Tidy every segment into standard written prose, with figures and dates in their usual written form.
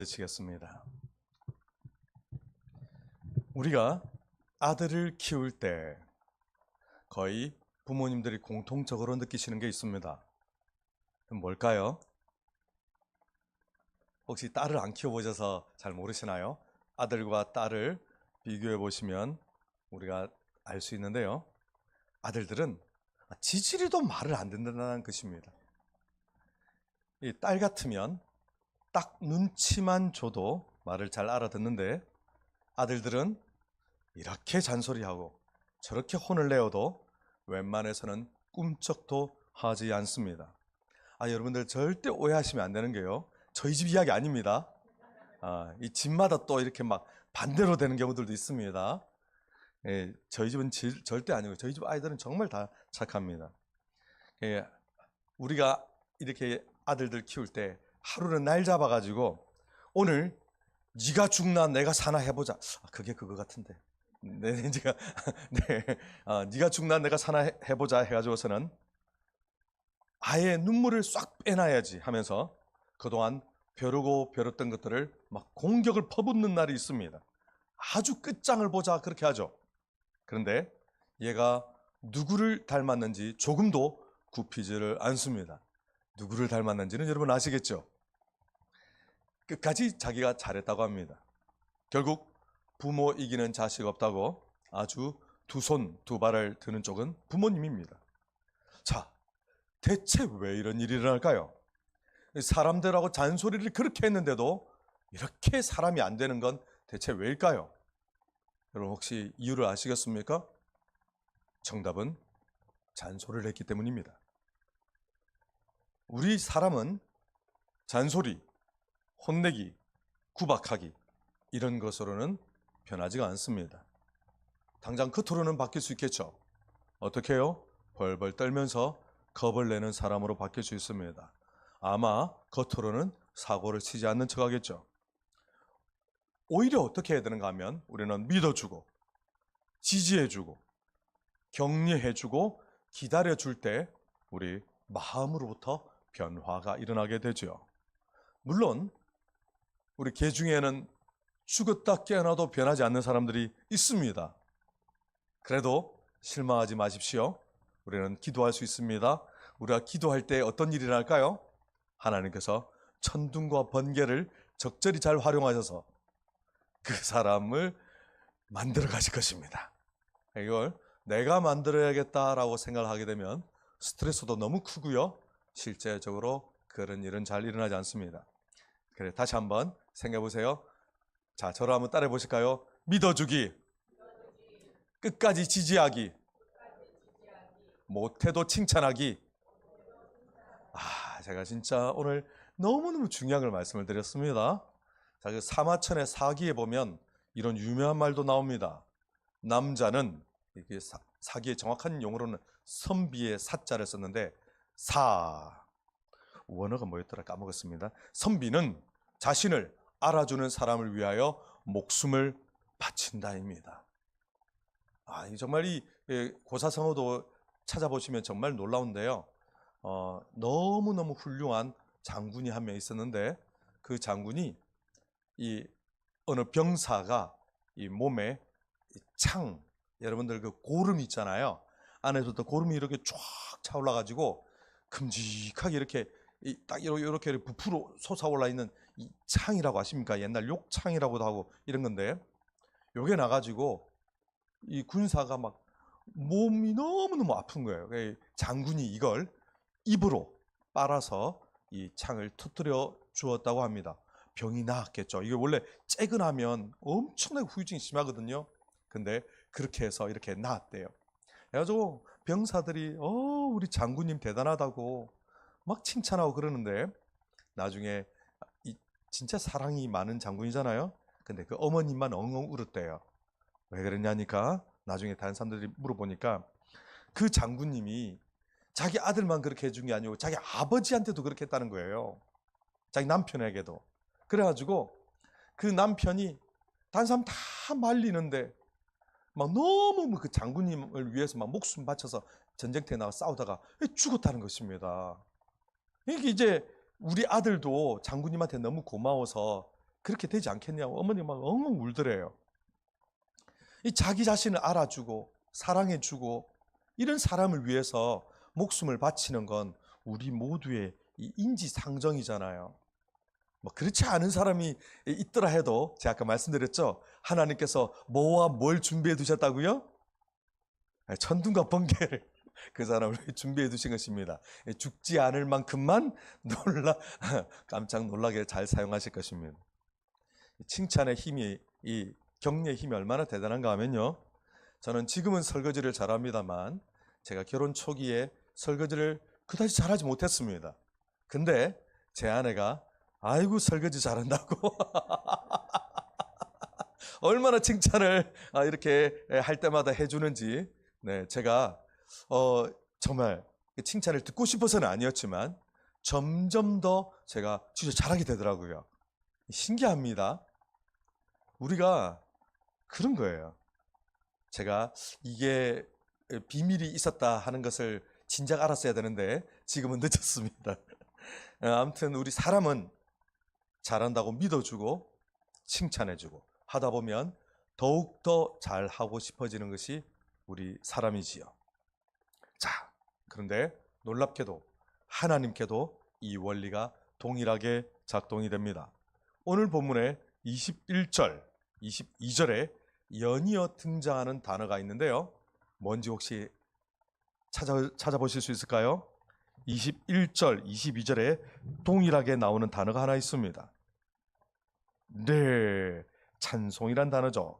드시겠습니다. 우리가 아들을 키울 때 거의 부모님들이 공통적으로 느끼시는 게 있습니다. 뭘까요? 혹시 딸을 안 키워보셔서 잘 모르시나요? 아들과 딸을 비교해 보시면 우리가 알 수 있는데요. 아들들은 지지리도 말을 안 듣는다는 것입니다. 이 딸 같으면 딱 눈치만 줘도 말을 잘 알아듣는데, 아들들은 이렇게 잔소리하고 저렇게 혼을 내어도 웬만해서는 꿈쩍도 하지 않습니다. 여러분들 절대 오해하시면 안 되는 게요, 저희 집 이야기 아닙니다. 이 집마다 또 이렇게 막 반대로 되는 경우들도 있습니다. 저희 집은 절대 아니고 저희 집 아이들은 정말 다 착합니다. 우리가 이렇게 아들들 키울 때 하루는 날 잡아가지고 오늘 네가 죽나 내가 사나 해보자. 그게 그거 같은데. 네, 제가 네, 네가 죽나 내가 사나 해보자 해가지고서는 아예 눈물을 싹 빼놔야지 하면서 그동안 벼르고 벼렸던 것들을 막 공격을 퍼붓는 날이 있습니다. 아주 끝장을 보자 그렇게 하죠. 그런데 얘가 누구를 닮았는지 조금도 굽히지를 않습니다. 누구를 닮았는지는 여러분 아시겠죠? 끝까지 자기가 잘했다고 합니다. 결국 부모 이기는 자식 없다고 아주 두 손 두 발을 드는 쪽은 부모님입니다. 자, 대체 왜 이런 일이 일어날까요? 사람들하고 잔소리를 그렇게 했는데도 이렇게 사람이 안 되는 건 대체 왜일까요? 여러분 혹시 이유를 아시겠습니까? 정답은 잔소리를 했기 때문입니다. 우리 사람은 잔소리, 혼내기, 구박하기 이런 것으로는 변하지가 않습니다. 당장 겉으로는 바뀔 수 있겠죠. 어떻게 해요? 벌벌 떨면서 겁을 내는 사람으로 바뀔 수 있습니다. 아마 겉으로는 사고를 치지 않는 척 하겠죠. 오히려 어떻게 해야 되는가 하면 우리는 믿어주고 지지해주고 격려해주고 기다려줄 때 우리 마음으로부터 변화가 일어나게 되죠. 물론 우리 개 중에는 죽었다 깨어나도 변하지 않는 사람들이 있습니다. 그래도 실망하지 마십시오. 우리는 기도할 수 있습니다. 우리가 기도할 때 어떤 일이 날까요? 하나님께서 천둥과 번개를 적절히 잘 활용하셔서 그 사람을 만들어 가실 것입니다. 이걸 내가 만들어야겠다라고 생각을 하게 되면 스트레스도 너무 크고요, 실제적으로 그런 일은 잘 일어나지 않습니다. 그래, 다시 한번 생각해 보세요. 자, 저를 한번 따라해 보실까요? 믿어주기, 끝까지 지지하기, 못해도 칭찬하기. 제가 진짜 오늘 너무너무 중요한 걸 말씀을 드렸습니다. 자, 그 사마천의 사기에 보면 이런 유명한 말도 나옵니다. 남자는, 이게 사기의 정확한 용어로는 선비의 사자를 썼는데, 원어가 뭐였더라 까먹었습니다. 선비는 자신을 알아주는 사람을 위하여 목숨을 바친다입니다. 정말 이 고사성어도 찾아보시면 정말 놀라운데요. 너무너무 훌륭한 장군이 한 명 있었는데, 그 장군이 이 어느 병사가 이 몸에 창, 여러분들 그 고름 있잖아요. 안에서부터 고름이 이렇게 쫙 차올라 가지고 큼직하게 이렇게 딱 이렇게 부풀어 솟아올라 있는 이 창이라고 아십니까? 옛날 욕창이라고도 하고 이런 건데, 요게 나가지고 이 군사가 막 몸이 너무너무 아픈 거예요. 장군이 이걸 입으로 빨아서 이 창을 터뜨려 주었다고 합니다. 병이 나았겠죠. 이게 원래 째근하면 엄청나게 후유증이 심하거든요. 근데 그렇게 해서 이렇게 나았대요. 그래가지고 병사들이 우리 장군님 대단하다고 막 칭찬하고 그러는데, 나중에 진짜 사랑이 많은 장군이잖아요. 근데 그 어머님만 엉엉 울었대요. 왜 그랬냐니까 나중에 다른 사람들이 물어보니까 그 장군님이 자기 아들만 그렇게 해준 게 아니고 자기 아버지한테도 그렇게 했다는 거예요. 자기 남편에게도. 그래가지고 그 남편이 다른 사람 다 말리는데 막 너무 그 장군님을 위해서 막 목숨 바쳐서 전쟁터에 나가 싸우다가 죽었다는 것입니다. 이게 이제 우리 아들도 장군님한테 너무 고마워서 그렇게 되지 않겠냐고 어머니 막 엉엉 울더래요. 이 자기 자신을 알아주고 사랑해주고 이런 사람을 위해서 목숨을 바치는 건 우리 모두의 이 인지상정이잖아요. 뭐 그렇지 않은 사람이 있더라 해도 제가 아까 말씀드렸죠. 하나님께서 뭐와 뭘 준비해 두셨다고요? 천둥과 번개를 그 사람을 준비해 두신 것입니다. 죽지 않을 만큼만 깜짝 놀라게 잘 사용하실 것입니다. 칭찬의 힘이, 이 격려의 힘이 얼마나 대단한가 하면요, 저는 지금은 설거지를 잘합니다만 제가 결혼 초기에 설거지를 그다지 잘하지 못했습니다. 근데 제 아내가 아이고 설거지 잘한다고 얼마나 칭찬을 이렇게 할 때마다 해주는지, 네, 제가 정말 칭찬을 듣고 싶어서는 아니었지만 점점 더 제가 진짜 잘하게 되더라고요. 신기합니다. 우리가 그런 거예요. 제가 이게 비밀이 있었다 하는 것을 진작 알았어야 되는데 지금은 늦었습니다. 아무튼 우리 사람은 잘한다고 믿어주고 칭찬해주고 하다 보면 더욱더 잘하고 싶어지는 것이 우리 사람이지요. 자, 그런데 놀랍게도 하나님께도 이 원리가 동일하게 작동이 됩니다. 오늘 본문의 21절, 22절에 연이어 등장하는 단어가 있는데요. 뭔지 혹시 찾아보실 수 있을까요? 21절, 22절에 동일하게 나오는 단어가 하나 있습니다. 네, 찬송이란 단어죠.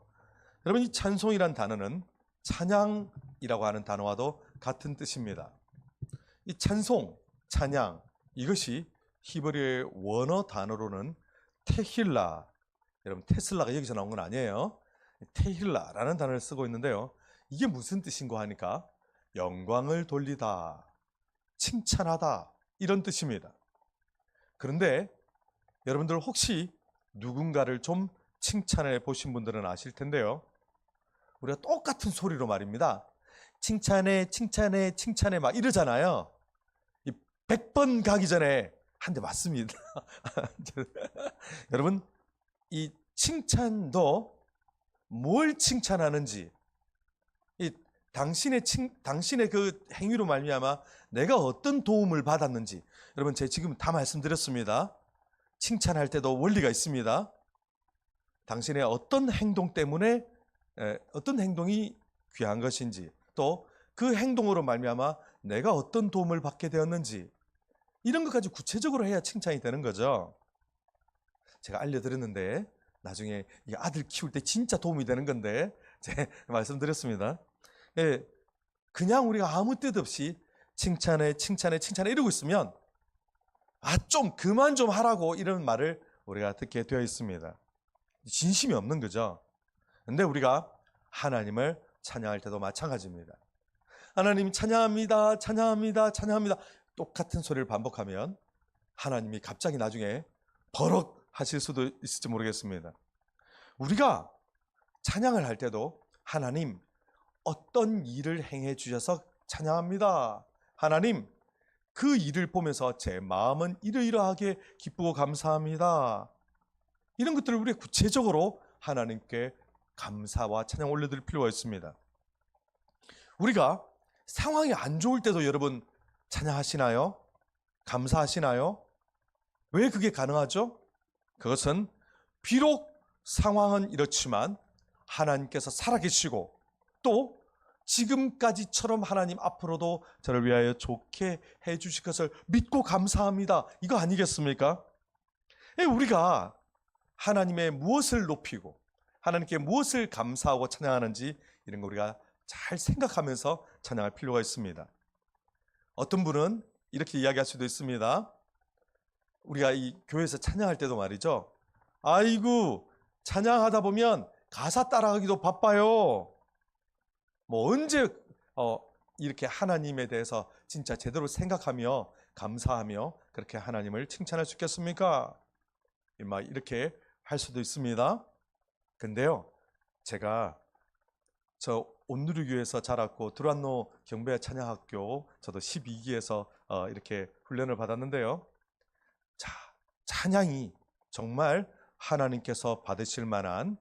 여러분, 이 찬송이란 단어는 찬양이라고 하는 단어와도 같은 뜻입니다. 이 찬송, 찬양, 이것이 히브리어의 원어 단어로는 테힐라, 여러분 테슬라가 여기서 나온 건 아니에요. 테힐라라는 단어를 쓰고 있는데요. 이게 무슨 뜻인가 하니까 영광을 돌리다, 칭찬하다, 이런 뜻입니다. 그런데 여러분들 혹시 누군가를 좀 칭찬해 보신 분들은 아실 텐데요. 우리가 똑같은 소리로 말입니다. 칭찬해, 칭찬해, 칭찬해 막 이러잖아요. 100번 가기 전에 한 대 맞습니다. 여러분, 이 칭찬도 뭘 칭찬하는지, 이 당신의 그 행위로 말미암아 내가 어떤 도움을 받았는지, 여러분 제가 지금 다 말씀드렸습니다. 칭찬할 때도 원리가 있습니다. 당신의 어떤 행동 때문에 어떤 행동이 귀한 것인지, 또 그 행동으로 말미암아 내가 어떤 도움을 받게 되었는지, 이런 것까지 구체적으로 해야 칭찬이 되는 거죠. 제가 알려드렸는데 나중에 이 아들 키울 때 진짜 도움이 되는 건데 제가 말씀드렸습니다. 예, 그냥 우리가 아무 뜻 없이 칭찬해 칭찬해 칭찬해 이러고 있으면 좀 그만 좀 하라고 이런 말을 우리가 듣게 되어 있습니다. 진심이 없는 거죠. 근데 우리가 하나님을 찬양할 때도 마찬가지입니다. 하나님 찬양합니다, 찬양합니다, 찬양합니다. 똑같은 소리를 반복하면 하나님이 갑자기 나중에 버럭 하실 수도 있을지 모르겠습니다. 우리가 찬양을 할 때도 하나님 어떤 일을 행해 주셔서 찬양합니다. 하나님 그 일을 보면서 제 마음은 이러이러하게 기쁘고 감사합니다. 이런 것들을 우리가 구체적으로 하나님께 감사와 찬양 올려드릴 필요가 있습니다. 우리가 상황이 안 좋을 때도 여러분 찬양하시나요? 감사하시나요? 왜 그게 가능하죠? 그것은 비록 상황은 이렇지만 하나님께서 살아계시고 또 지금까지처럼 하나님 앞으로도 저를 위하여 좋게 해주실 것을 믿고 감사합니다. 이거 아니겠습니까? 우리가 하나님의 무엇을 높이고 하나님께 무엇을 감사하고 찬양하는지 이런 거 우리가 잘 생각하면서 찬양할 필요가 있습니다. 어떤 분은 이렇게 이야기할 수도 있습니다. 우리가 이 교회에서 찬양할 때도 말이죠. 아이고 찬양하다 보면 가사 따라가기도 바빠요. 뭐 언제 이렇게 하나님에 대해서 진짜 제대로 생각하며 감사하며 그렇게 하나님을 칭찬할 수 있겠습니까? 막 이렇게 할 수도 있습니다. 근데요, 제가 저 온누리교회에서 자랐고 두란노 경배 찬양학교 저도 12기에서 이렇게 훈련을 받았는데요. 자, 찬양이 정말 하나님께서 받으실 만한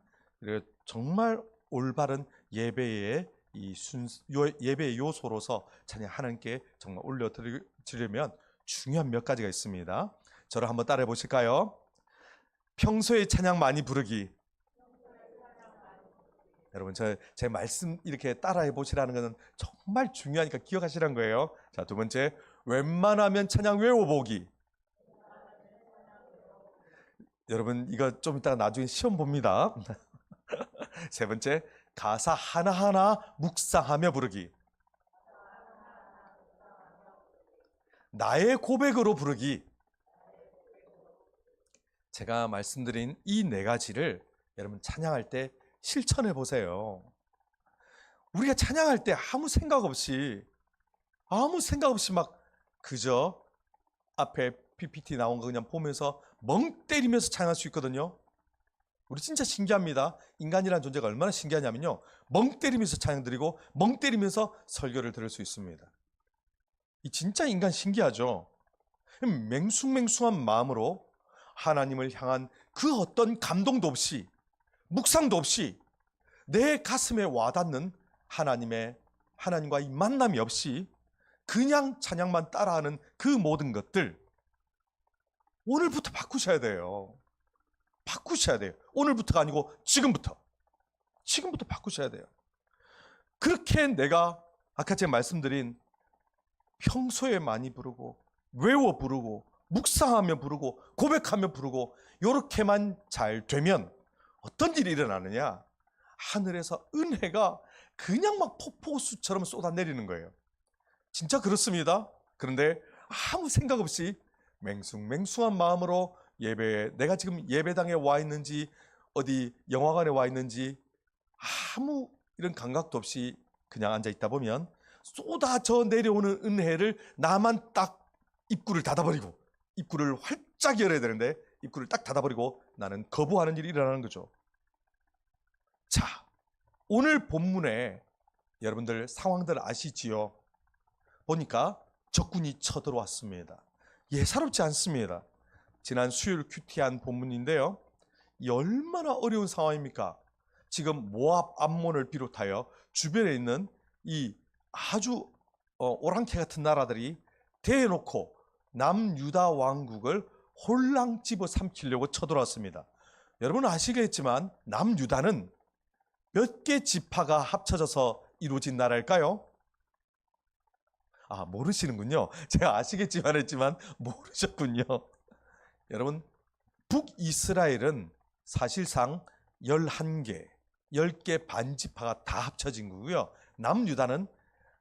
정말 올바른 예배의 예배의 요소로서 찬양 하나님께 정말 올려드리려면 중요한 몇 가지가 있습니다. 저를 한번 따라해 보실까요? 평소에 찬양 많이 부르기. 여러분 제 말씀 이렇게 따라해 보시라는 것은 정말 중요하니까 기억하시라는 거예요. 자, 두 번째, 웬만하면 찬양 외워보기. 여러분 이거 좀 이따가 나중에 시험 봅니다. 세 번째, 가사 하나하나 묵상하며 부르기. 나의 고백으로 부르기. 제가 말씀드린 이 네 가지를 여러분 찬양할 때 실천해 보세요. 우리가 찬양할 때 아무 생각 없이 막 그저 앞에 PPT 나온 거 그냥 보면서 멍 때리면서 찬양할 수 있거든요. 우리 진짜 신기합니다. 인간이라는 존재가 얼마나 신기하냐면요, 멍 때리면서 찬양 드리고 멍 때리면서 설교를 들을 수 있습니다. 이 진짜 인간 신기하죠. 맹숭맹숭한 마음으로 하나님을 향한 그 어떤 감동도 없이, 묵상도 없이, 내 가슴에 와닿는 하나님과 이 만남이 없이 그냥 찬양만 따라하는 그 모든 것들, 오늘부터 바꾸셔야 돼요. 바꾸셔야 돼요. 오늘부터가 아니고 지금부터 바꾸셔야 돼요. 그렇게 내가 아까 제가 말씀드린 평소에 많이 부르고 외워 부르고 묵상하며 부르고 고백하며 부르고 이렇게만 잘 되면 어떤 일이 일어나느냐? 하늘에서 은혜가 그냥 막 폭포수처럼 쏟아내리는 거예요. 진짜 그렇습니다. 그런데 아무 생각 없이 맹숭맹숭한 마음으로 내가 지금 예배당에 와 있는지 어디 영화관에 와 있는지 아무 이런 감각도 없이 그냥 앉아 있다 보면 쏟아져 내려오는 은혜를 나만 딱 입구를 닫아버리고, 입구를 활짝 열어야 되는데 입구를 딱 닫아버리고 나는 거부하는 일이 일어나는 거죠. 자, 오늘 본문에 여러분들 상황들 아시지요? 보니까 적군이 쳐들어왔습니다. 예사롭지 않습니다. 지난 수요일 큐티한 본문인데요, 이 얼마나 어려운 상황입니까? 지금 모압, 암몬을 비롯하여 주변에 있는 이 아주 오랑캐 같은 나라들이 대놓고 남유다 왕국을 홀랑 집어삼키려고 쳐들어왔습니다. 여러분 아시겠지만 남유다는 몇 개 지파가 합쳐져서 이루어진 나라일까요? 모르시는군요. 제가 아시겠지만 했지만 모르셨군요. 여러분, 북이스라엘은 사실상 11개, 10개 반지파가 다 합쳐진 거고요. 남유다는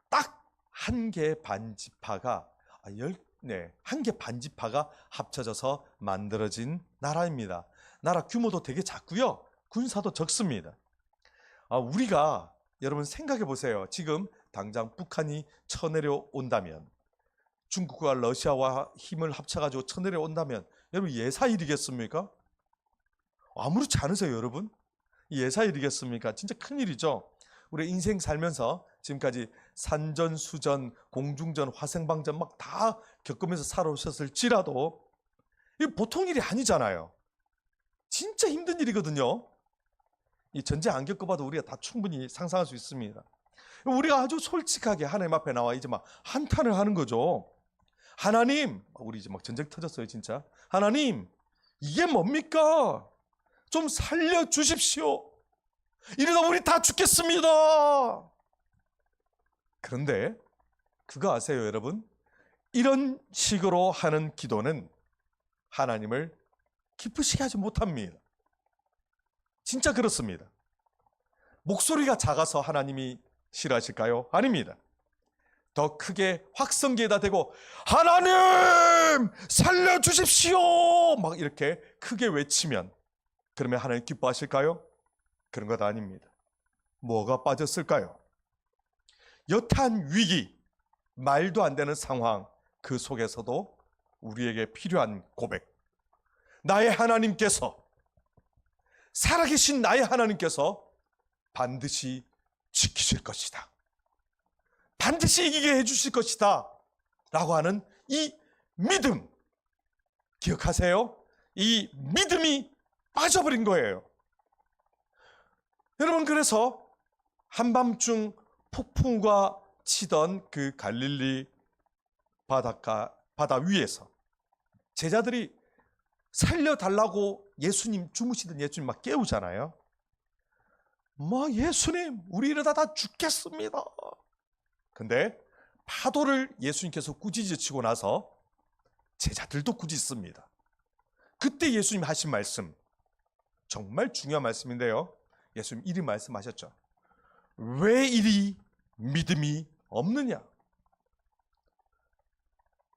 딱 한 개 반지파가 한 개 반지파가 합쳐져서 만들어진 나라입니다. 나라 규모도 되게 작고요. 군사도 적습니다. 우리가 여러분 생각해 보세요. 지금 당장 북한이 쳐내려온다면, 중국과 러시아와 힘을 합쳐가지고 쳐내려온다면 여러분 예사일이겠습니까? 아무렇지 않으세요, 여러분? 예사일이겠습니까? 진짜 큰일이죠. 우리 인생 살면서 지금까지 산전수전, 공중전, 화생방전 막 다 겪으면서 살아오셨을지라도 이게 보통 일이 아니잖아요. 진짜 힘든 일이거든요. 이 전쟁 안 겪어봐도 우리가 다 충분히 상상할 수 있습니다. 우리가 아주 솔직하게 하나님 앞에 나와 이제 막 한탄을 하는 거죠. 하나님, 우리 이제 막 전쟁 터졌어요, 진짜. 하나님, 이게 뭡니까? 좀 살려주십시오. 이러다 우리 다 죽겠습니다. 그런데 그거 아세요, 여러분? 이런 식으로 하는 기도는 하나님을 기쁘시게 하지 못합니다. 진짜 그렇습니다. 목소리가 작아서 하나님이 싫어하실까요? 아닙니다. 더 크게 확성기에다 대고 하나님 살려주십시오 막 이렇게 크게 외치면 그러면 하나님 기뻐하실까요? 그런 것 아닙니다. 뭐가 빠졌을까요? 여타한 위기, 말도 안 되는 상황, 그 속에서도 우리에게 필요한 고백, 나의 하나님께서, 살아계신 나의 하나님께서 반드시 지키실 것이다, 반드시 이기게 해주실 것이다 라고 하는 이 믿음, 기억하세요? 이 믿음이 빠져버린 거예요. 여러분, 그래서 한밤중 폭풍과 치던 그 갈릴리 바다 위에서 제자들이 살려달라고 예수님, 주무시던 예수님 막 깨우잖아요. 뭐 예수님, 우리 이러다 다 죽겠습니다. 근데 파도를 예수님께서 꾸짖으시고 나서 제자들도 꾸짖습니다. 그때 예수님 하신 말씀, 정말 중요한 말씀인데요. 예수님 이리 말씀하셨죠. 왜 이리 믿음이 없느냐?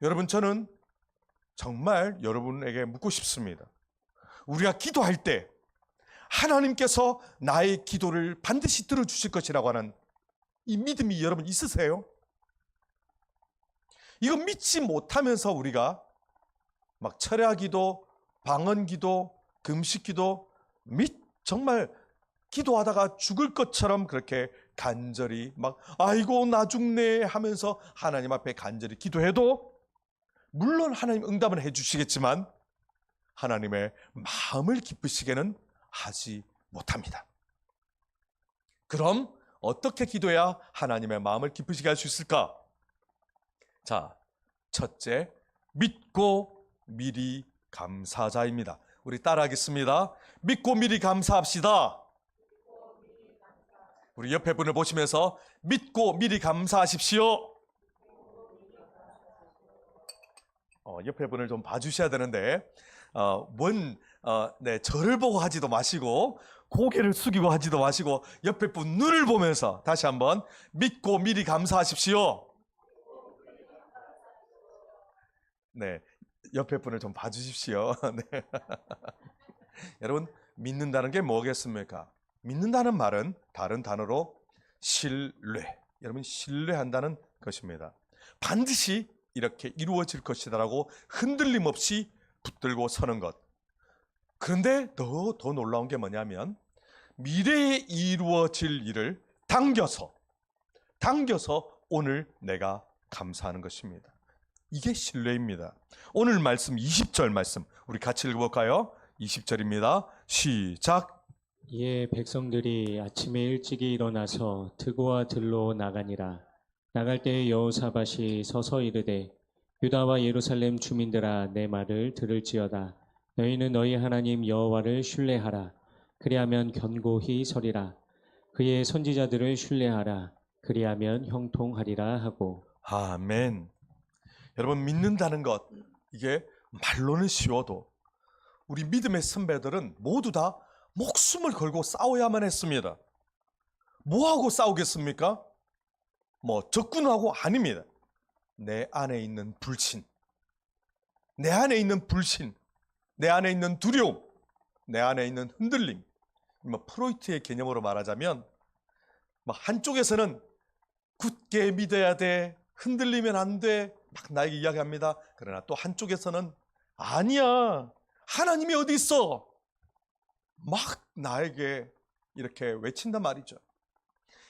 여러분, 저는 정말 여러분에게 묻고 싶습니다. 우리가 기도할 때 하나님께서 나의 기도를 반드시 들어주실 것이라고 하는 이 믿음이 여러분 있으세요? 이거 믿지 못하면서 우리가 막 철야기도, 방언기도, 금식기도, 정말 기도하다가 죽을 것처럼 그렇게 간절히 막 아이고 나 죽네 하면서 하나님 앞에 간절히 기도해도 물론 하나님 응답은 해주시겠지만 하나님의 마음을 기쁘시게는 하지 못합니다. 그럼 어떻게 기도해야 하나님의 마음을 기쁘시게 할 수 있을까? 자, 첫째, 믿고 미리 감사자입니다. 우리 따라하겠습니다. 믿고 미리 감사합시다. 우리 옆에 분을 보시면서 믿고 미리 감사하십시오. 옆에 분을 좀 봐주셔야 되는데 저를 보고 하지도 마시고 고개를 숙이고 하지도 마시고 옆에 분 눈을 보면서 다시 한번 믿고 미리 감사하십시오. 네, 옆에 분을 좀 봐주십시오. 네. 여러분, 믿는다는 게 뭐겠습니까? 믿는다는 말은 다른 단어로 신뢰. 여러분, 신뢰한다는 것입니다. 반드시 이렇게 이루어질 것이다라고 흔들림 없이 붙들고 서는 것. 그런데 더 놀라운 게 뭐냐면 미래에 이루어질 일을 당겨서 오늘 내가 감사하는 것입니다. 이게 신뢰입니다. 오늘 말씀 20절 말씀 우리 같이 읽어볼까요? 20절입니다. 시작. 이에 백성들이 아침에 일찍이 일어나서 드고와 들로 나가니라. 나갈 때에 여호사밧이 서서 이르되 유다와 예루살렘 주민들아 내 말을 들을지어다. 너희는 너희 하나님 여호와를 신뢰하라. 그리하면 견고히 서리라. 그의 선지자들을 신뢰하라. 그리하면 형통하리라 하고. 아멘. 여러분, 믿는다는 것, 이게 말로는 쉬워도 우리 믿음의 선배들은 모두 다 목숨을 걸고 싸워야만 했습니다. 뭐하고 싸우겠습니까? 적군하고 아닙니다. 내 안에 있는 불신, 내 안에 있는 두려움, 내 안에 있는 흔들림. 프로이트의 개념으로 말하자면 한쪽에서는 굳게 믿어야 돼, 흔들리면 안 돼, 막 나에게 이야기합니다. 그러나 또 한쪽에서는 아니야, 하나님이 어디 있어, 막 나에게 이렇게 외친단 말이죠.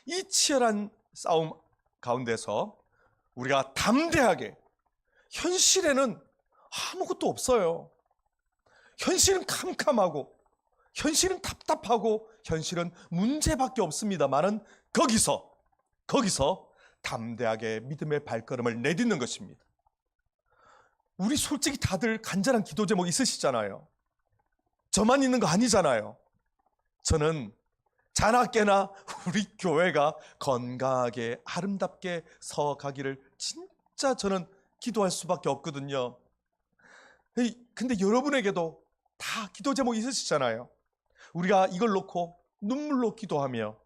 이 치열한 싸움 가운데서 우리가 담대하게, 현실에는 아무것도 없어요. 현실은 캄캄하고 현실은 답답하고 현실은 문제밖에 없습니다만은 거기서 담대하게 믿음의 발걸음을 내딛는 것입니다. 우리 솔직히 다들 간절한 기도 제목 있으시잖아요. 저만 있는 거 아니잖아요. 저는 자나깨나 우리 교회가 건강하게 아름답게 서가기를 진짜 저는 기도할 수밖에 없거든요. 근데 여러분에게도 다 기도 제목 있으시잖아요. 우리가 이걸 놓고 눈물로 기도하며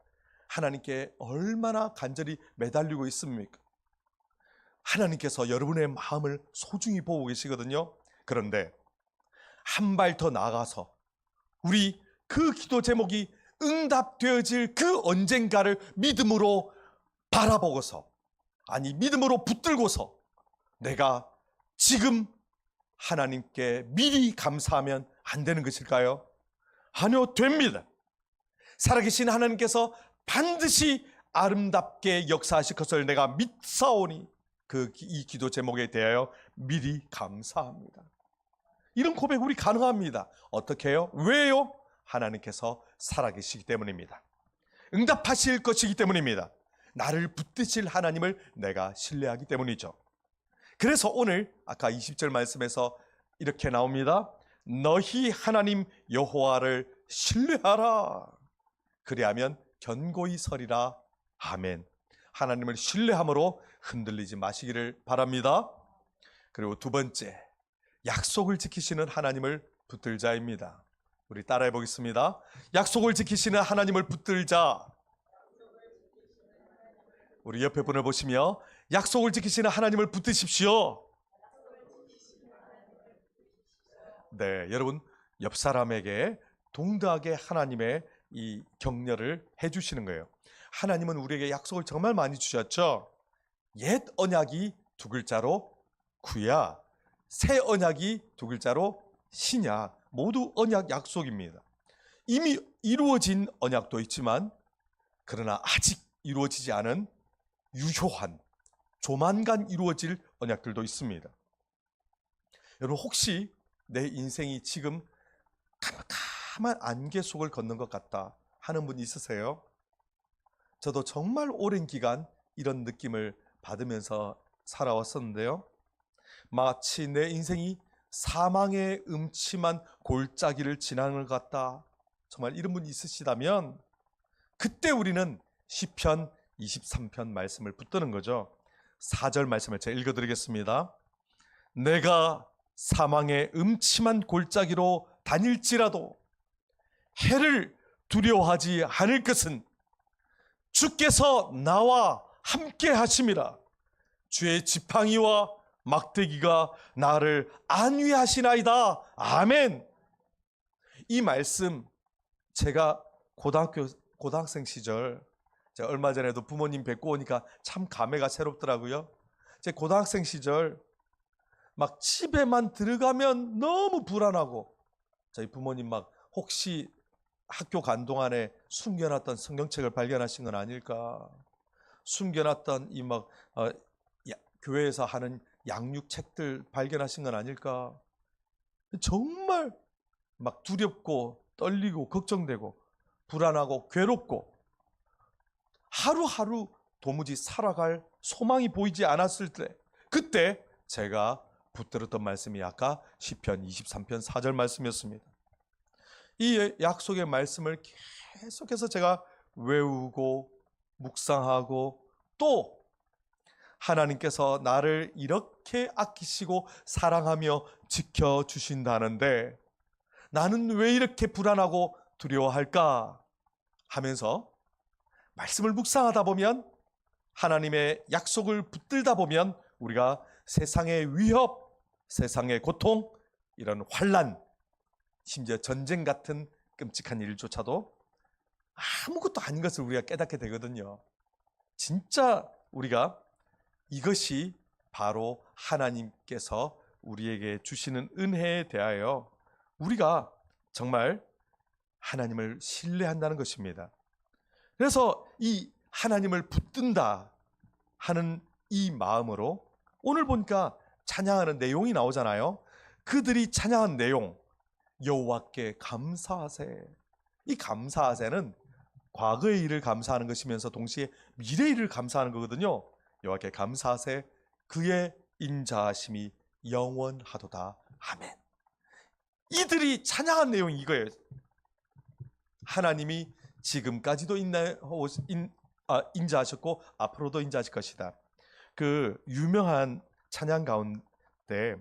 하나님께 얼마나 간절히 매달리고 있습니까? 하나님께서 여러분의 마음을 소중히 보고 계시거든요. 그런데 한 발 더 나아가서 우리 그 기도 제목이 응답되어질 그 언젠가를 믿음으로 바라보고서, 믿음으로 붙들고서 내가 지금 하나님께 미리 감사하면 안 되는 것일까요? 아니요, 됩니다. 살아계신 하나님께서 반드시 아름답게 역사하실 것을 내가 믿사오니 이 기도 제목에 대하여 미리 감사합니다. 이런 고백 우리 가능합니다. 어떻게 해요? 왜요? 하나님께서 살아계시기 때문입니다. 응답하실 것이기 때문입니다. 나를 붙드실 하나님을 내가 신뢰하기 때문이죠. 그래서 오늘 아까 20절 말씀에서 이렇게 나옵니다. 너희 하나님 여호와를 신뢰하라. 그리하면 견고히 서리라. 아멘. 하나님을 신뢰함으로 흔들리지 마시기를 바랍니다. 그리고 두 번째, 약속을 지키시는 하나님을 붙들자입니다. 우리 따라해 보겠습니다. 약속을 지키시는 하나님을 붙들자. 우리 옆에 분을 보시며 약속을 지키시는 하나님을 붙드십시오. 네, 여러분 옆 사람에게 동등하게 하나님의 이 격려를 해주시는 거예요. 하나님은 우리에게 약속을 정말 많이 주셨죠. 옛 언약이 두 글자로 구야, 새 언약이 두 글자로 신약, 모두 언약 약속입니다. 이미 이루어진 언약도 있지만 그러나 아직 이루어지지 않은 유효한, 조만간 이루어질 언약들도 있습니다. 여러분 혹시 내 인생이 지금 깜깜한 안개 속을 걷는 것 같다 하는 분 있으세요? 저도 정말 오랜 기간 이런 느낌을 받으면서 살아왔었는데요. 마치 내 인생이 사망의 음침한 골짜기를 지나는 것 같다. 정말 이런 분이 있으시다면 그때 우리는 시편 23편 말씀을 붙드는 거죠. 4절 말씀을 제가 읽어드리겠습니다. 내가 사망의 음침한 골짜기로 다닐지라도 해를 두려워하지 않을 것은 주께서 나와 함께 하심이라. 주의 지팡이와 막대기가 나를 안위하시나이다. 아멘. 이 말씀 제가 고등학생 시절, 제가 얼마 전에도 부모님 뵙고 오니까 참 감회가 새롭더라고요. 제 고등학생 시절 막 집에만 들어가면 너무 불안하고, 저희 부모님 막 혹시 학교 간 동안에 숨겨놨던 성경책을 발견하신 건 아닐까, 숨겨놨던 이 막 교회에서 하는 양육책들 발견하신 건 아닐까, 정말 막 두렵고 떨리고 걱정되고 불안하고 괴롭고 하루하루 도무지 살아갈 소망이 보이지 않았을 때, 그때 제가 붙들었던 말씀이 아까 시편 23편 4절 말씀이었습니다. 이 약속의 말씀을 계속해서 제가 외우고 묵상하고, 또 하나님께서 나를 이렇게 아끼시고 사랑하며 지켜주신다는데 나는 왜 이렇게 불안하고 두려워할까 하면서 말씀을 묵상하다 보면, 하나님의 약속을 붙들다 보면 우리가 세상의 위협, 세상의 고통, 이런 환난, 심지어 전쟁 같은 끔찍한 일조차도 아무것도 아닌 것을 우리가 깨닫게 되거든요. 진짜 우리가 이것이 바로 하나님께서 우리에게 주시는 은혜에 대하여 우리가 정말 하나님을 신뢰한다는 것입니다. 그래서 이 하나님을 붙든다 하는 이 마음으로 오늘 보니까 찬양하는 내용이 나오잖아요. 그들이 찬양한 내용, 여호와께 감사하세. 이 감사하세는 과거의 일을 감사하는 것이면서 동시에 미래의 일을 감사하는 거거든요. 여호와께 감사하세. 그의 인자하심이 영원하도다. 아멘. 이들이 찬양한 내용이 이거예요. 하나님이 지금까지도 인자하셨고 앞으로도 인자하실 것이다. 그 유명한 찬양 가운데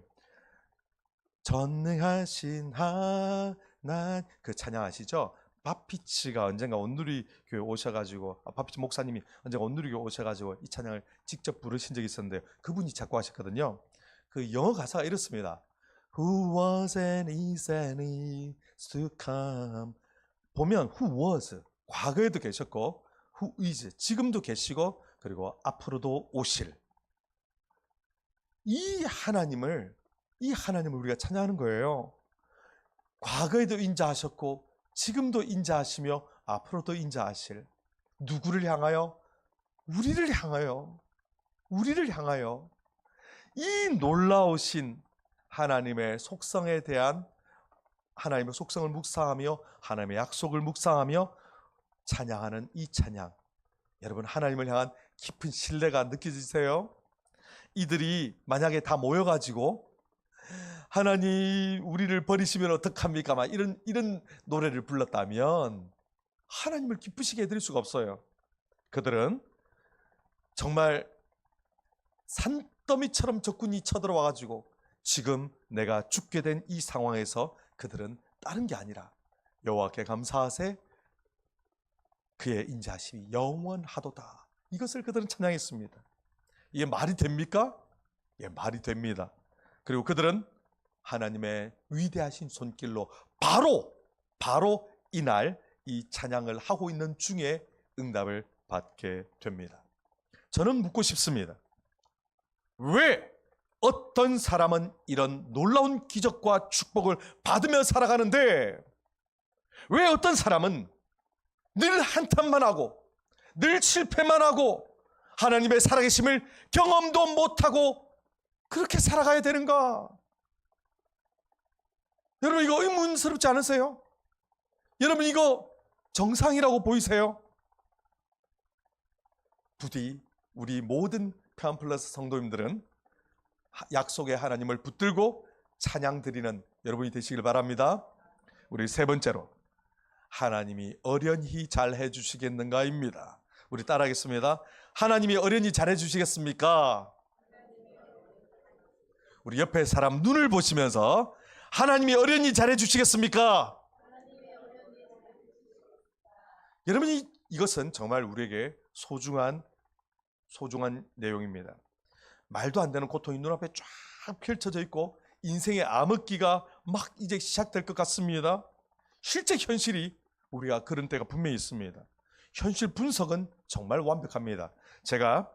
전능하신 하나님, 그 찬양 아시죠? 바피치가 언젠가 온누리교회 오셔가지고, 바피치 목사님이 언젠가 온누리교회 오셔가지고 이 찬양을 직접 부르신 적이 있었는데 그분이 작곡하셨거든요. 그 영어 가사가 이렇습니다. Who was and is and is to come. 보면 who was, 과거에도 계셨고, who is, 지금도 계시고, 그리고 앞으로도 오실 이 하나님을 우리가 찬양하는 거예요. 과거에도 인자하셨고 지금도 인자하시며 앞으로도 인자하실, 누구를 향하여? 우리를 향하여. 이 놀라우신 하나님의 속성에 대한 하나님의 속성을 묵상하며 하나님의 약속을 묵상하며 찬양하는 이 찬양, 여러분 하나님을 향한 깊은 신뢰가 느껴지세요? 이들이 만약에 다 모여가지고 하나님 우리를 버리시면 어떡합니까? 막 이런 노래를 불렀다면 하나님을 기쁘시게 해드릴 수가 없어요. 그들은 정말 산더미처럼 적군이 쳐들어와가지고 지금 내가 죽게 된 이 상황에서 그들은 다른 게 아니라 여호와께 감사하세 그의 인자하심이 영원하도다. 이것을 그들은 찬양했습니다. 이게 말이 됩니까? 예, 말이 됩니다. 그리고 그들은 하나님의 위대하신 손길로 바로 이날 이 찬양을 하고 있는 중에 응답을 받게 됩니다. 저는 묻고 싶습니다. 왜 어떤 사람은 이런 놀라운 기적과 축복을 받으며 살아가는데 왜 어떤 사람은 늘 한탄만 하고 늘 실패만 하고 하나님의 살아계심을 경험도 못하고 그렇게 살아가야 되는가? 여러분 이거 의문스럽지 않으세요? 여러분 이거 정상이라고 보이세요? 부디 우리 모든 평안플러스 성도님들은 약속의 하나님을 붙들고 찬양 드리는 여러분이 되시길 바랍니다. 우리 세 번째로 하나님이 어련히 잘해 주시겠는가입니다. 우리 따라하겠습니다. 하나님이 어련히 잘해 주시겠습니까? 우리 옆에 사람 눈을 보시면서 하나님이 어련히 잘해 주시겠습니까? 여러분 이것은 정말 우리에게 소중한 내용입니다. 말도 안 되는 고통이 눈앞에 쫙 펼쳐져 있고 인생의 암흑기가 막 이제 시작될 것 같습니다. 실제 현실이 우리가 그런 때가 분명히 있습니다. 현실 분석은 정말 완벽합니다. 제가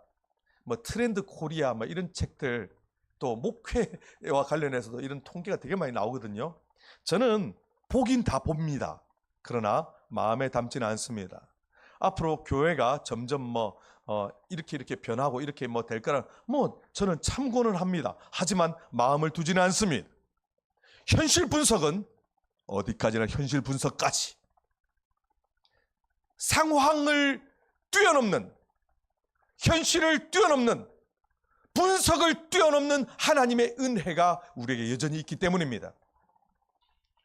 트렌드 코리아 이런 책들 또 목회와 관련해서도 이런 통계가 되게 많이 나오거든요. 저는 보긴 다 봅니다. 그러나 마음에 담지는 않습니다. 앞으로 교회가 점점 이렇게 변하고 이렇게 될 거라 저는 참고는 합니다. 하지만 마음을 두지는 않습니다. 현실 분석은 어디까지나 현실 분석까지 상황을 뛰어넘는 현실을 뛰어넘는 분석을 뛰어넘는 하나님의 은혜가 우리에게 여전히 있기 때문입니다.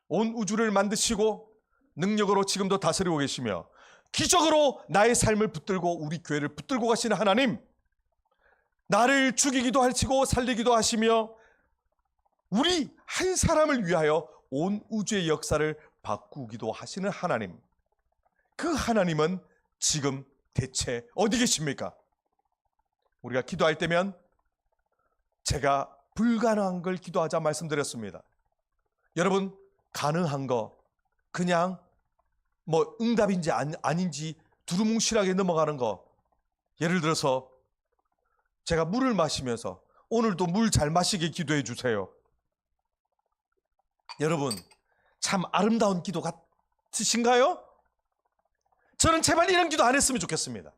온 우주를 만드시고 능력으로 지금도 다스리고 계시며 기적으로 나의 삶을 붙들고 우리 교회를 붙들고 가시는 하나님, 나를 죽이기도 하시고 살리기도 하시며 우리 한 사람을 위하여 온 우주의 역사를 바꾸기도 하시는 하나님, 그 하나님은 지금 대체 어디 계십니까? 우리가 기도할 때면 제가 불가능한 걸 기도하자 말씀드렸습니다. 여러분 가능한 거 그냥 응답인지 아닌지 두루뭉실하게 넘어가는 거, 예를 들어서 제가 물을 마시면서 오늘도 물 잘 마시게 기도해 주세요. 여러분 참 아름다운 기도 같으신가요? 저는 제발 이런 기도 안 했으면 좋겠습니다.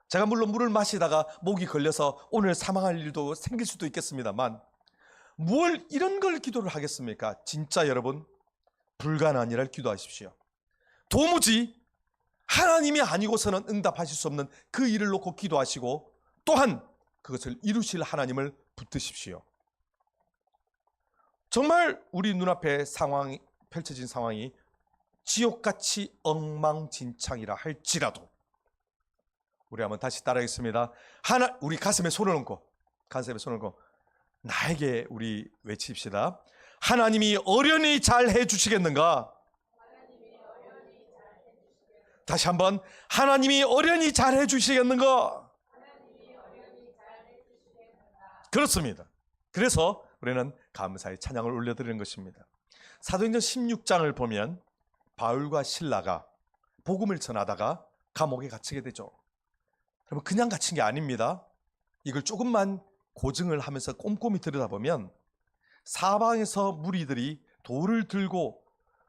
제가 물론 물을 마시다가 목이 걸려서 오늘 사망할 일도 생길 수도 있겠습니다만 뭘 이런 걸 기도를 하겠습니까? 진짜 여러분 불가능한 일을 기도하십시오. 도무지 하나님이 아니고서는 응답하실 수 없는 그 일을 놓고 기도하시고 또한 그것을 이루실 하나님을 붙드십시오. 정말 우리 눈앞에 펼쳐진 상황이 지옥같이 엉망진창이라 할지라도 우리 한번 다시 따라하겠습니다. 우리 가슴에 손을 얹고 나에게 우리 외칩시다. 하나님이 어련히 잘 해주시겠는가? 다시 한번 하나님이 어련히 잘 해주시겠는가? 그렇습니다. 그래서 우리는 감사의 찬양을 올려드리는 것입니다. 사도행전 16장을 보면 바울과 실라가 복음을 전하다가 감옥에 갇히게 되죠. 여러분 그냥 갇힌 게 아닙니다. 이걸 조금만 고증을 하면서 꼼꼼히 들여다보면 사방에서 무리들이 돌을 들고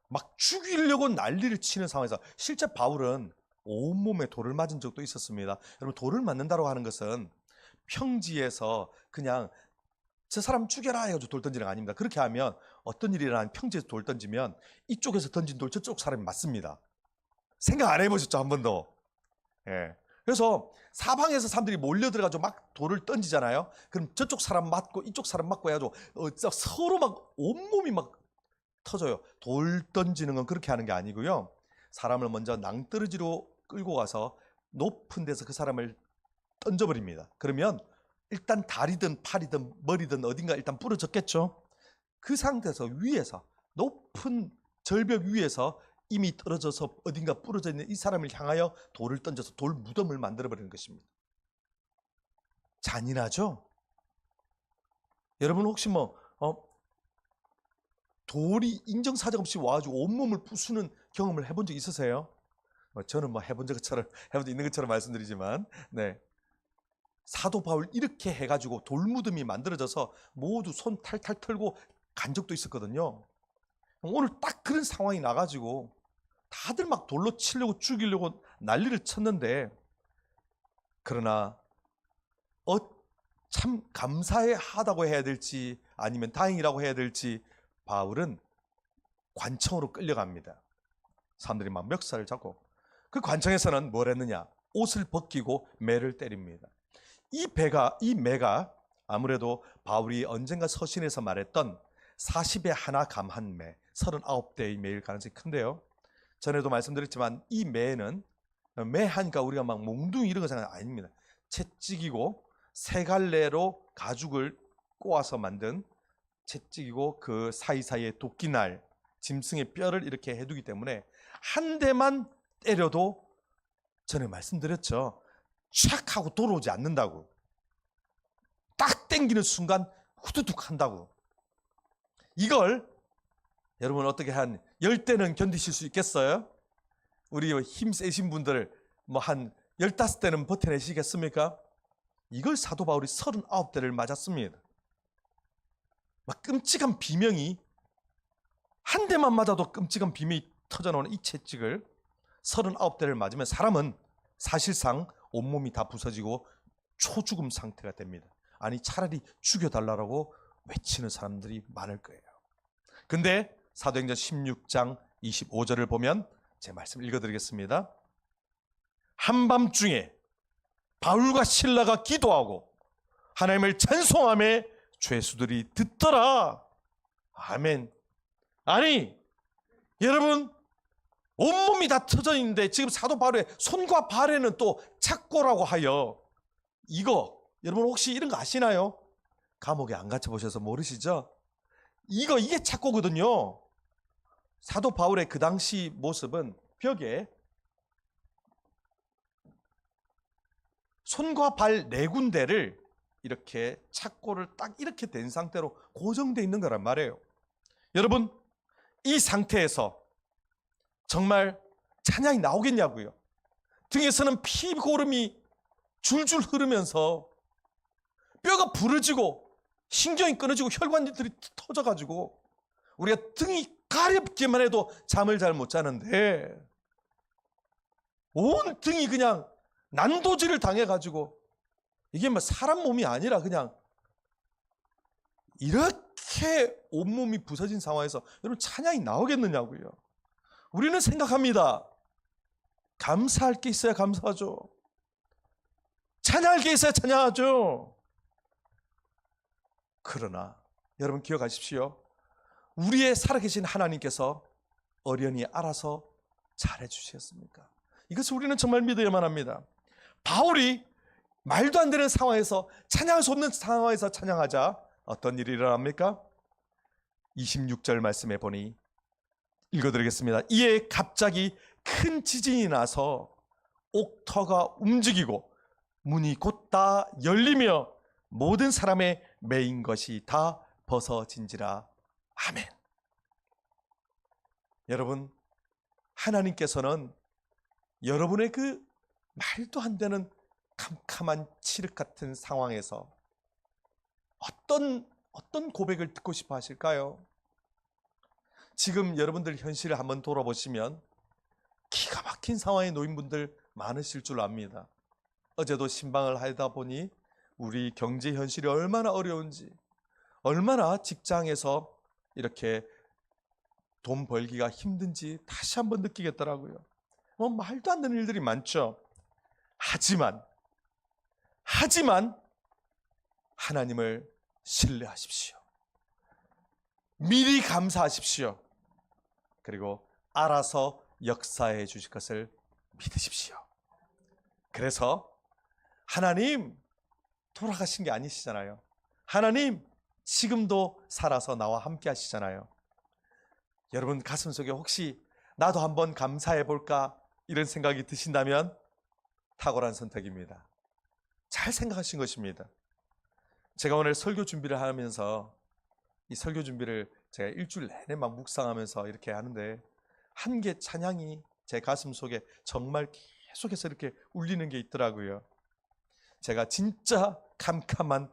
막 죽이려고 난리를 치는 상황에서 실제 바울은 온몸에 돌을 맞은 적도 있었습니다. 여러분 돌을 맞는다고 하는 것은 평지에서 그냥 저 사람 죽여라 해가지고 돌 던지는 거 아닙니다. 그렇게 하면 어떤 일이 일어나면 평지에서 돌 던지면 이쪽에서 던진 돌 저쪽 사람이 맞습니다. 생각 안 해보셨죠? 한 번도. 예. 그래서 사방에서 사람들이 몰려들어가지고 막 돌을 던지잖아요. 그럼 저쪽 사람 맞고 이쪽 사람 맞고 해가지고 서로 막 온몸이 막 터져요. 돌 던지는 건 그렇게 하는 게 아니고요. 사람을 먼저 낭떠러지로 끌고 가서 높은 데서 그 사람을 던져버립니다. 그러면 일단 다리든 팔이든 머리든 어딘가 일단 부러졌겠죠. 그 상태에서 위에서 높은 절벽 위에서 이미 떨어져서 어딘가 부러져 있는 이 사람을 향하여 돌을 던져서 돌 무덤을 만들어버리는 것입니다. 잔인하죠? 여러분 혹시 돌이 인정사정 없이 와가지고 온몸을 부수는 경험을 해본 적 있으세요? 저는 해본 적 있는 것처럼 말씀드리지만, 네. 사도 바울 이렇게 해가지고 돌무덤이 만들어져서 모두 손 탈탈 털고 간 적도 있었거든요. 오늘 딱 그런 상황이 나가지고 다들 막 돌로 치려고 죽이려고 난리를 쳤는데, 그러나 참 감사하다고 해야 될지 아니면 다행이라고 해야 될지 바울은 관청으로 끌려갑니다. 사람들이 막 멱살을 잡고, 그 관청에서는 뭘 했느냐? 옷을 벗기고 매를 때립니다. 이 매가 아무래도 바울이 언젠가 서신에서 말했던 40에 하나 감한 매, 39대의 매일 가능성이 큰데요. 전에도 말씀드렸지만 이 매는 매 하니까 우리가 막 몽둥이 이런 거 생각 아닙니다. 채찍이고 세 갈래로 가죽을 꼬아서 만든 채찍이고 그 사이사이에 도끼날, 짐승의 뼈를 이렇게 해두기 때문에 한 대만 때려도 전에 말씀드렸죠. 촥 하고 돌아오지 않는다고. 딱 땡기는 순간 후두둑 한다고. 이걸 여러분 어떻게 한 10대는 견디실 수 있겠어요? 우리 힘 세신 분들 한 15대는 버텨내시겠습니까? 이걸 사도 바울이 39대를 맞았습니다. 막 끔찍한 비명이, 한 대만 맞아도 끔찍한 비명이 터져나오는 이 채찍을 39대를 맞으면 사람은 사실상 온몸이 다 부서지고 초죽음 상태가 됩니다. 아니 차라리 죽여달라고 외치는 사람들이 많을 거예요. 근데 사도행전 16장 25절을 보면 제 말씀 읽어드리겠습니다. 한밤중에 바울과 실라가 기도하고 하나님을 찬송하며 죄수들이 듣더라. 아멘. 아니 여러분, 온몸이 다 터져 있는데 지금 사도 바울의 손과 발에는 또 착고라고 하여, 이거 여러분 혹시 이런 거 아시나요? 감옥에 안 갇혀 보셔서 모르시죠? 이게 착고거든요. 사도 바울의 그 당시 모습은 벽에 손과 발 네 군데를 이렇게 착고를 딱 이렇게 된 상태로 고정되어 있는 거란 말이에요. 여러분, 이 상태에서 정말 찬양이 나오겠냐고요. 등에서는 피 고름이 줄줄 흐르면서 뼈가 부러지고 신경이 끊어지고 혈관들이 터져가지고 우리가 등이 가렵기만 해도 잠을 잘 못 자는데 온 등이 그냥 난도질을 당해가지고, 이게 사람 몸이 아니라 그냥 이렇게 온몸이 부서진 상황에서 여러분 찬양이 나오겠느냐고요. 우리는 생각합니다. 감사할 게 있어야 감사하죠. 찬양할 게 있어야 찬양하죠. 그러나 여러분 기억하십시오. 우리의 살아계신 하나님께서 어련히 알아서 잘해주셨습니까? 이것을 우리는 정말 믿어야만 합니다. 바울이 말도 안 되는 상황에서, 찬양할 수 없는 상황에서 찬양하자 어떤 일이 일어납니까? 26절 말씀에 보니 읽어드리겠습니다. 이에 갑자기 큰 지진이 나서 옥터가 움직이고 문이 곧 다 열리며 모든 사람의 매인 것이 다 벗어진지라. 아멘. 여러분, 하나님께서는 여러분의 그 말도 안 되는 캄캄한 칠흑 같은 상황에서 어떤 고백을 듣고 싶어 하실까요? 지금 여러분들 현실을 한번 돌아보시면 기가 막힌 상황에 놓인 분들 많으실 줄 압니다. 어제도 신방을 하다 보니 우리 경제 현실이 얼마나 어려운지, 얼마나 직장에서 이렇게 돈 벌기가 힘든지 다시 한번 느끼겠더라고요. 말도 안 되는 일들이 많죠. 하지만 하나님을 신뢰하십시오. 미리 감사하십시오. 그리고 알아서 역사해 주실 것을 믿으십시오. 그래서 하나님 돌아가신 게 아니시잖아요. 하나님 지금도 살아서 나와 함께 하시잖아요. 여러분 가슴속에 혹시 나도 한번 감사해 볼까 이런 생각이 드신다면 탁월한 선택입니다. 잘 생각하신 것입니다. 제가 오늘 설교 준비를 하면서 이 설교 준비를 제가 일주일 내내 막 묵상하면서 이렇게 하는데 한 개 찬양이 제 가슴 속에 정말 계속해서 이렇게 울리는 게 있더라고요. 제가 진짜 캄캄한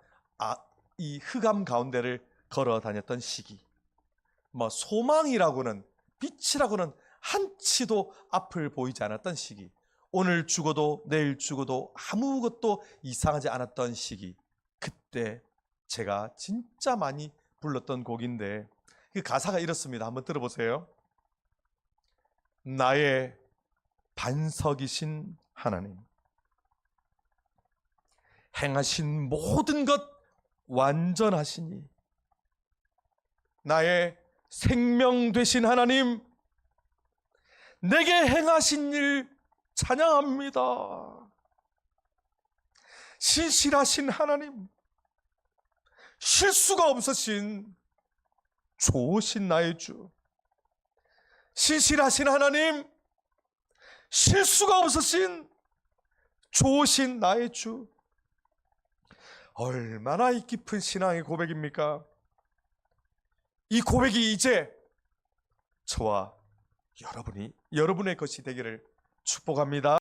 이 흑암 가운데를 걸어 다녔던 시기, 소망이라고는, 빛이라고는 한치도 앞을 보이지 않았던 시기, 오늘 죽어도 내일 죽어도 아무것도 이상하지 않았던 시기, 그때 제가 진짜 많이 불렀던 곡인데 그 가사가 이렇습니다. 한번 들어보세요. 나의 반석이신 하나님, 행하신 모든 것 완전하시니 나의 생명 되신 하나님, 내게 행하신 일 찬양합니다. 신실하신 하나님, 실수가 없으신 좋으신 나의 주, 신실하신 하나님, 실수가 없으신 좋으신 나의 주. 얼마나 이 깊은 신앙의 고백입니까? 이 고백이 이제 저와 여러분의 것이 되기를 축복합니다.